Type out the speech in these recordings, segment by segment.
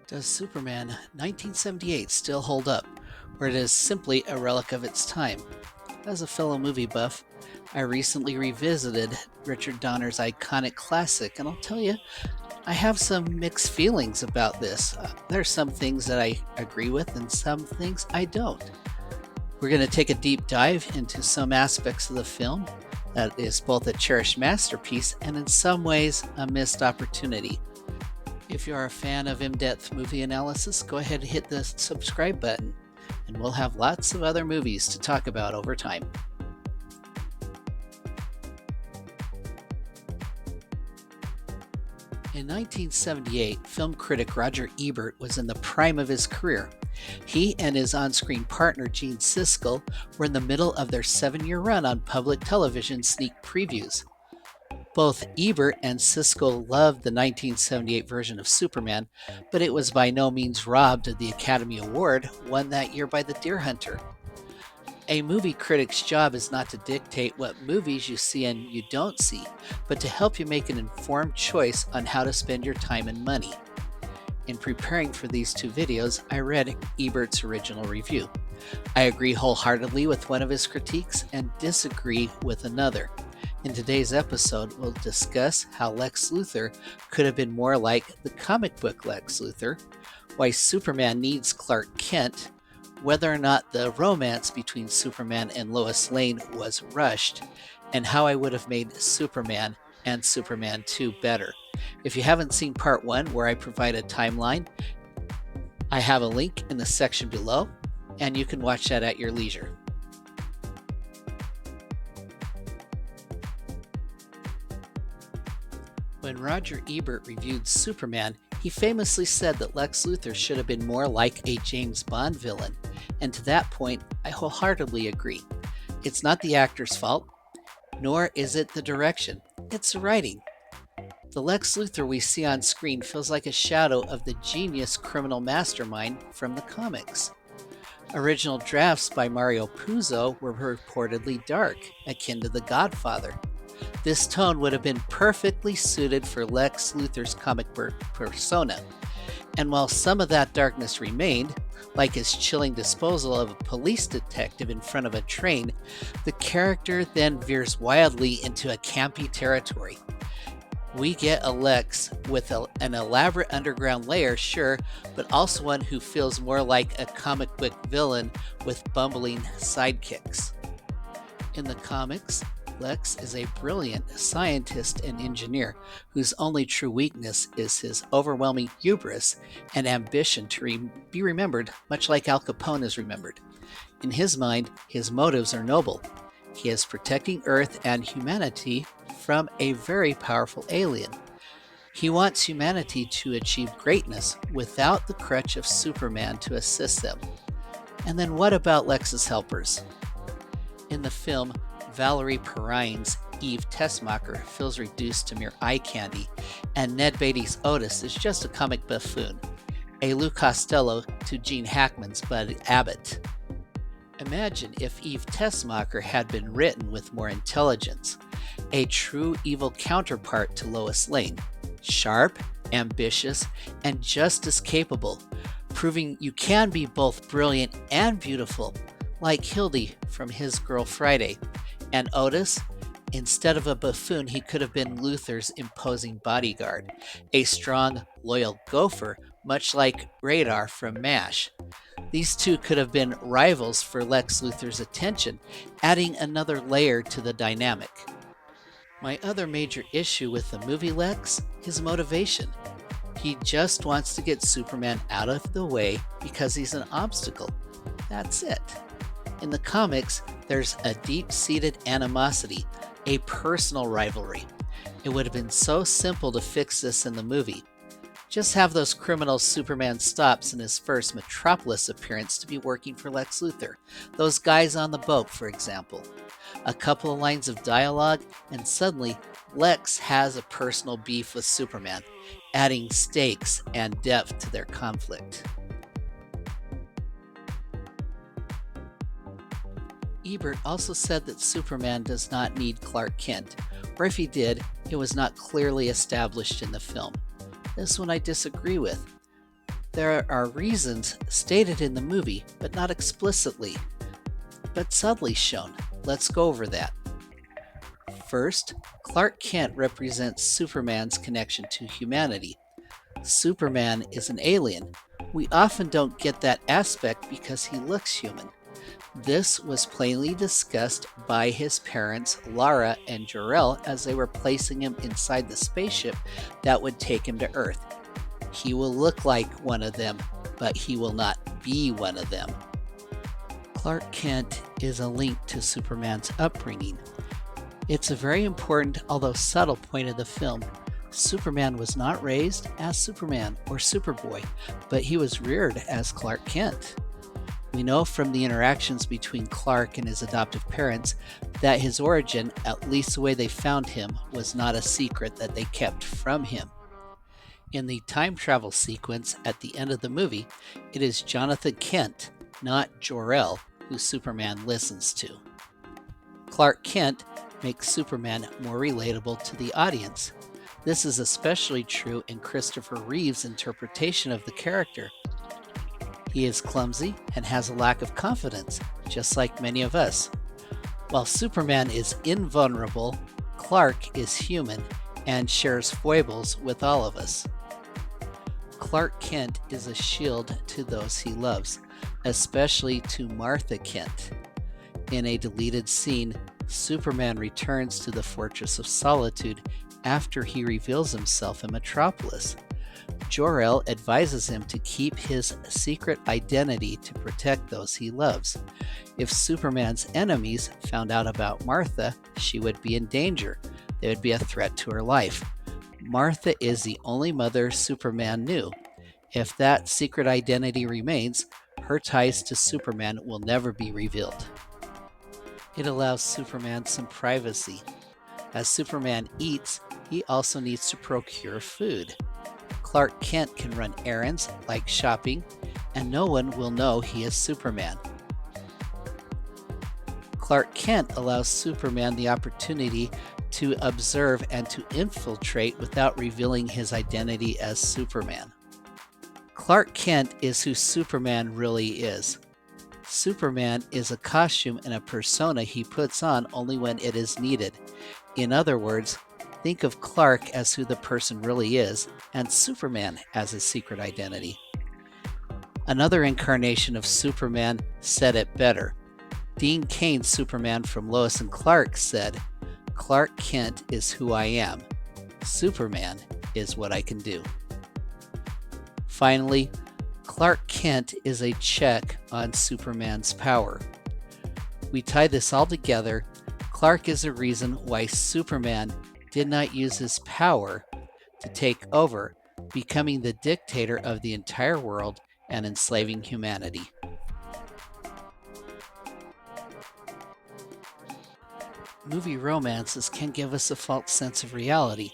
Does Superman 1978 still hold up, or it is simply a relic of its time? As a fellow movie buff, I recently revisited Richard Donner's iconic classic, and I'll tell you, I have some mixed feelings about this. There are some things that I agree with, and some things I don't. We're going to take a deep dive into some aspects of the film that is both a cherished masterpiece and, in some ways, a missed opportunity. If you are a fan of in-depth movie analysis, go ahead and hit the subscribe button, and we'll have lots of other movies to talk about over time. In 1978, film critic Roger Ebert was in the prime of his career. He and his on-screen partner Gene Siskel were in the middle of their 7-year run on public television sneak previews. Both Ebert and Siskel loved the 1978 version of Superman, but it was by no means robbed of the Academy Award won that year by The Deer Hunter. A movie critic's job is not to dictate what movies you see and you don't see, but to help you make an informed choice on how to spend your time and money. In preparing for these two videos, I read Ebert's original review. I agree wholeheartedly with one of his critiques and disagree with another. In today's episode, we'll discuss how Lex Luthor could have been more like the comic book Lex Luthor, why Superman needs Clark Kent, whether or not the romance between Superman and Lois Lane was rushed, and how I would have made Superman and Superman 2 better. If you haven't seen part 1, where I provide a timeline, I have a link in the section below, and you can watch that at your leisure. When Roger Ebert reviewed Superman, he famously said that Lex Luthor should have been more like a James Bond villain, and to that point, I wholeheartedly agree. It's not the actor's fault, nor is it the direction, it's the writing. The Lex Luthor we see on screen feels like a shadow of the genius criminal mastermind from the comics. Original drafts by Mario Puzo were reportedly dark, akin to The Godfather. This tone would have been perfectly suited for Lex Luthor's comic book persona. And while some of that darkness remained, like his chilling disposal of a police detective in front of a train, the character then veers wildly into a campy territory. We get a Lex with an elaborate underground layer, sure, but also one who feels more like a comic book villain with bumbling sidekicks. In the comics, Lex is a brilliant scientist and engineer whose only true weakness is his overwhelming hubris and ambition to be remembered, much like Al Capone is remembered. In his mind, his motives are noble. He is protecting Earth and humanity from a very powerful alien. He wants humanity to achieve greatness without the crutch of Superman to assist them. And then what about Lex's helpers? In the film, Valerie Perrine's Eve Tessmacher feels reduced to mere eye candy, and Ned Beatty's Otis is just a comic buffoon, a Lou Costello to Gene Hackman's Bud Abbott. Imagine if Eve Tessmacher had been written with more intelligence, a true evil counterpart to Lois Lane, sharp, ambitious, and just as capable, proving you can be both brilliant and beautiful, like Hildy from His Girl Friday. And Otis, instead of a buffoon, he could have been Luthor's imposing bodyguard, a strong, loyal gopher, much like Radar from MASH. These two could have been rivals for Lex Luthor's attention, adding another layer to the dynamic. My other major issue with the movie Lex is motivation. He just wants to get Superman out of the way because he's an obstacle. That's it. In the comics, there's a deep-seated animosity, a personal rivalry. It would have been so simple to fix this in the movie. Just have those criminals Superman stops in his first Metropolis appearance to be working for Lex Luthor. Those guys on the boat, for example. A couple of lines of dialogue, and suddenly Lex has a personal beef with Superman, adding stakes and depth to their conflict. Ebert also said that Superman does not need Clark Kent, or if he did, it was not clearly established in the film. This one I disagree with. There are reasons stated in the movie, but not explicitly, but subtly shown. Let's go over that. First, Clark Kent represents Superman's connection to humanity. Superman is an alien. We often don't get that aspect because he looks human. This was plainly discussed by his parents, Lara and Jor-El, as they were placing him inside the spaceship that would take him to Earth. He will look like one of them, but he will not be one of them. Clark Kent is a link to Superman's upbringing. It's a very important, although subtle, point of the film. Superman was not raised as Superman or Superboy, but he was reared as Clark Kent. We know from the interactions between Clark and his adoptive parents that his origin, at least the way they found him, was not a secret that they kept from him. In the time travel sequence at the end of the movie, it is Jonathan Kent, not Jor-El, who Superman listens to. Clark Kent makes Superman more relatable to the audience. This is especially true in Christopher Reeve's interpretation of the character. He is clumsy and has a lack of confidence, just like many of us. While Superman is invulnerable, Clark is human and shares foibles with all of us. Clark Kent is a shield to those he loves, especially to Martha Kent. In a deleted scene, Superman returns to the Fortress of Solitude after he reveals himself in Metropolis. Jor-El advises him to keep his secret identity to protect those he loves. If Superman's enemies found out about Martha, she would be in danger. They would be a threat to her life. Martha is the only mother Superman knew. If that secret identity remains, her ties to Superman will never be revealed. It allows Superman some privacy. As Superman eats, he also needs to procure food. Clark Kent can run errands like shopping, and no one will know he is Superman. Clark Kent allows Superman the opportunity to observe and to infiltrate without revealing his identity as Superman. Clark Kent is who Superman really is. Superman is a costume and a persona he puts on only when it is needed. In other words, think of Clark as who the person really is, and Superman as his secret identity. Another incarnation of Superman said it better. Dean Cain's Superman from Lois and Clark said, "Clark Kent is who I am. Superman is what I can do." Finally, Clark Kent is a check on Superman's power. We tie this all together. Clark is a reason why Superman did not use his power to take over, becoming the dictator of the entire world and enslaving humanity. Movie romances can give us a false sense of reality.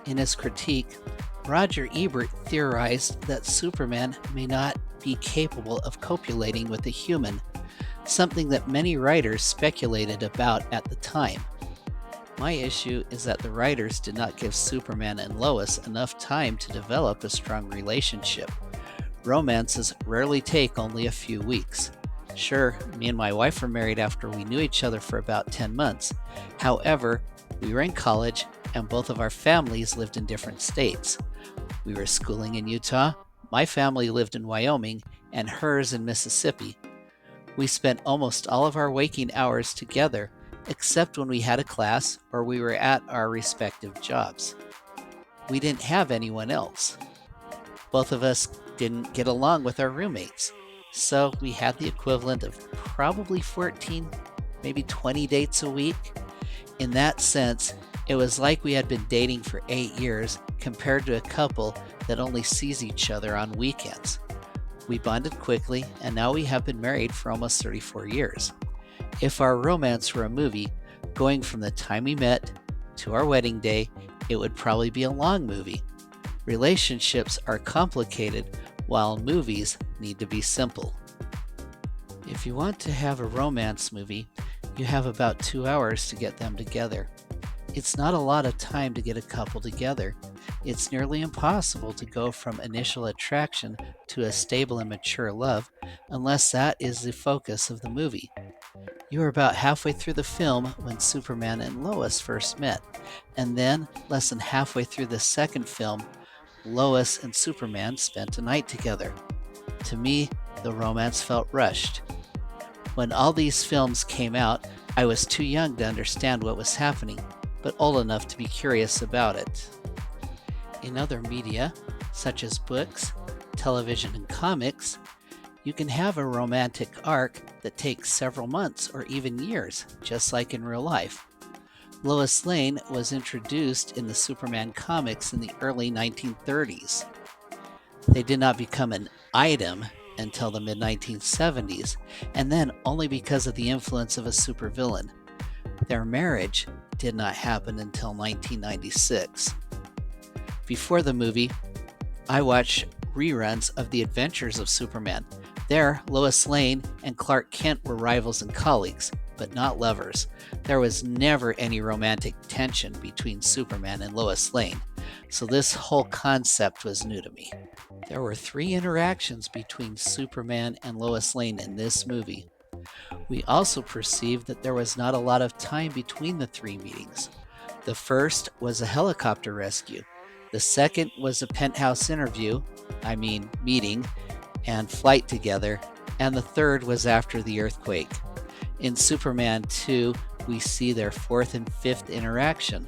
In his critique, Roger Ebert theorized that Superman may not be capable of copulating with a human, something that many writers speculated about at the time. My issue is that the writers did not give Superman and Lois enough time to develop a strong relationship. Romances rarely take only a few weeks. Sure, me and my wife were married after we knew each other for about 10 months. However, we were in college and both of our families lived in different states. We were schooling in Utah, my family lived in Wyoming, and hers in Mississippi. We spent almost all of our waking hours together, except when we had a class or we were at our respective jobs. We didn't have anyone else. Both of us didn't get along with our roommates, so we had the equivalent of probably 14, maybe 20 dates a week. In that sense, it was like we had been dating for 8 years compared to a couple that only sees each other on weekends. We bonded quickly, and now we have been married for almost 34 years. If our romance were a movie, going from the time we met to our wedding day, it would probably be a long movie. Relationships are complicated, while movies need to be simple. If you want to have a romance movie, you have about 2 hours to get them together. It's not a lot of time to get a couple together. It's nearly impossible to go from initial attraction to a stable and mature love unless that is the focus of the movie. You are about halfway through the film when Superman and Lois first met, and then, less than halfway through the second film, Lois and Superman spent a night together. To me, the romance felt rushed. When all these films came out, I was too young to understand what was happening, but old enough to be curious about it. In other media, such as books, television, and comics, you can have a romantic arc that takes several months or even years, just like in real life. Lois Lane was introduced in the Superman comics in the early 1930s. They did not become an item until the mid-1970s, and then only because of the influence of a supervillain. Their marriage did not happen until 1996. Before the movie, I watched reruns of The Adventures of Superman. There, Lois Lane and Clark Kent were rivals and colleagues, but not lovers. There was never any romantic tension between Superman and Lois Lane, so this whole concept was new to me. There were 3 interactions between Superman and Lois Lane in this movie. We also perceived that there was not a lot of time between the 3 meetings. The first was a helicopter rescue. The second was a penthouse meeting, and flight together, and the third was after the earthquake. In Superman 2, we see their 4th and 5th interaction.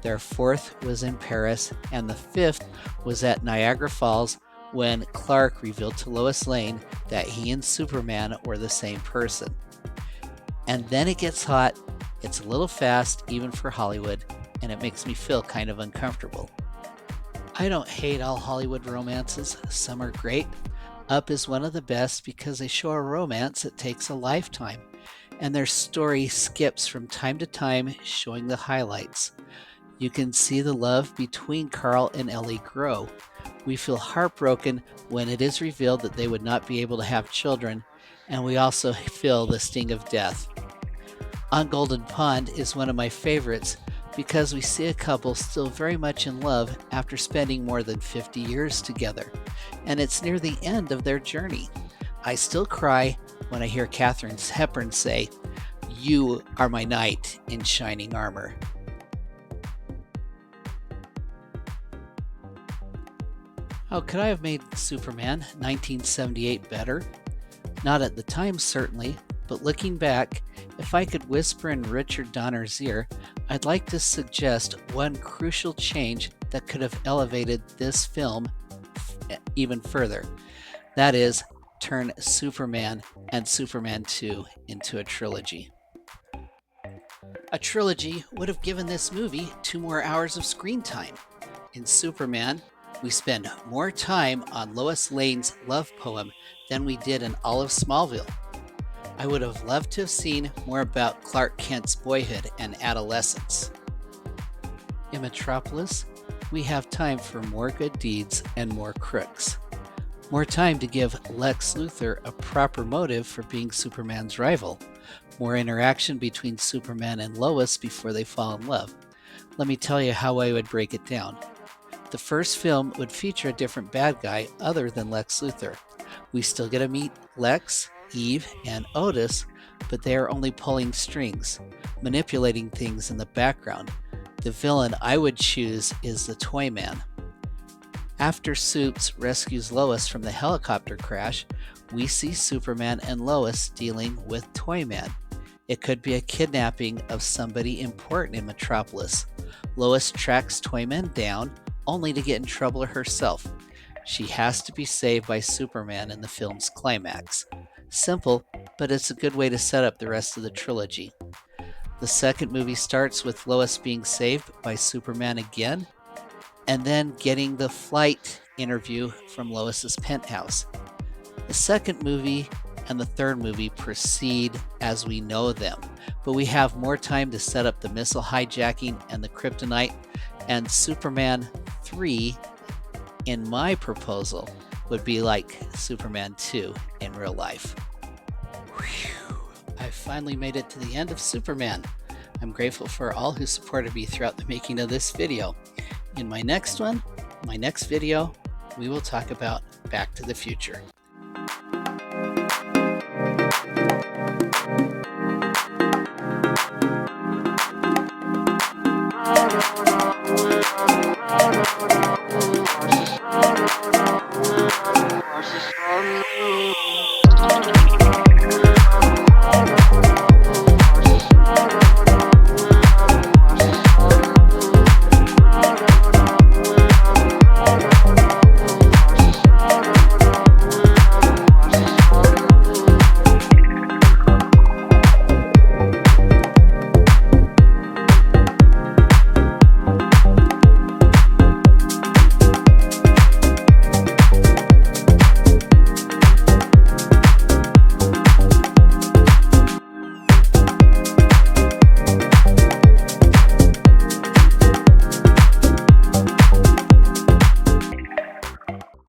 Their 4th was in Paris, and the 5th was at Niagara Falls when Clark revealed to Lois Lane that he and Superman were the same person. And then it gets hot, it's a little fast even for Hollywood, and it makes me feel kind of uncomfortable. I don't hate all Hollywood romances, some are great. Up is one of the best because they show a romance that takes a lifetime, and their story skips from time to time, showing the highlights. You can see the love between Carl and Ellie grow. We feel heartbroken when it is revealed that they would not be able to have children, and we also feel the sting of death. On Golden Pond is one of my favorites because we see a couple still very much in love after spending more than 50 years together, and it's near the end of their journey. I still cry when I hear Katharine Hepburn say, "You are my knight in shining armor." How could I have made Superman 1978 better? Not at the time, certainly, but looking back, if I could whisper in Richard Donner's ear, I'd like to suggest one crucial change that could have elevated this film even further. That is, turn Superman and Superman 2 into a trilogy. A trilogy would have given this movie 2 more hours of screen time. In Superman, we spend more time on Lois Lane's love poem than we did in all of Smallville. I would have loved to have seen more about Clark Kent's boyhood and adolescence. In Metropolis, we have time for more good deeds and more crooks. More time to give Lex Luthor a proper motive for being Superman's rival. More interaction between Superman and Lois before they fall in love. Let me tell you how I would break it down. The first film would feature a different bad guy other than Lex Luthor. We still get to meet Lex, Eve, and Otis, but they are only pulling strings, manipulating things in the background. The villain I would choose is the Toyman. After Supes rescues Lois from the helicopter crash, we see Superman and Lois dealing with Toyman. It could be a kidnapping of somebody important in Metropolis. Lois tracks Toyman down, only to get in trouble herself. She has to be saved by Superman in the film's climax. Simple, but it's a good way to set up the rest of the trilogy. The second movie starts with Lois being saved by Superman again, and then getting the flight interview from Lois's penthouse. The second movie and the third movie proceed as we know them, but we have more time to set up the missile hijacking and the kryptonite, and Superman 3, in my proposal, would be like Superman 2 in real life. Whew. I finally made it to the end of Superman. I'm grateful for all who supported me throughout the making of this video. In my next video, we will talk about Back to the Future.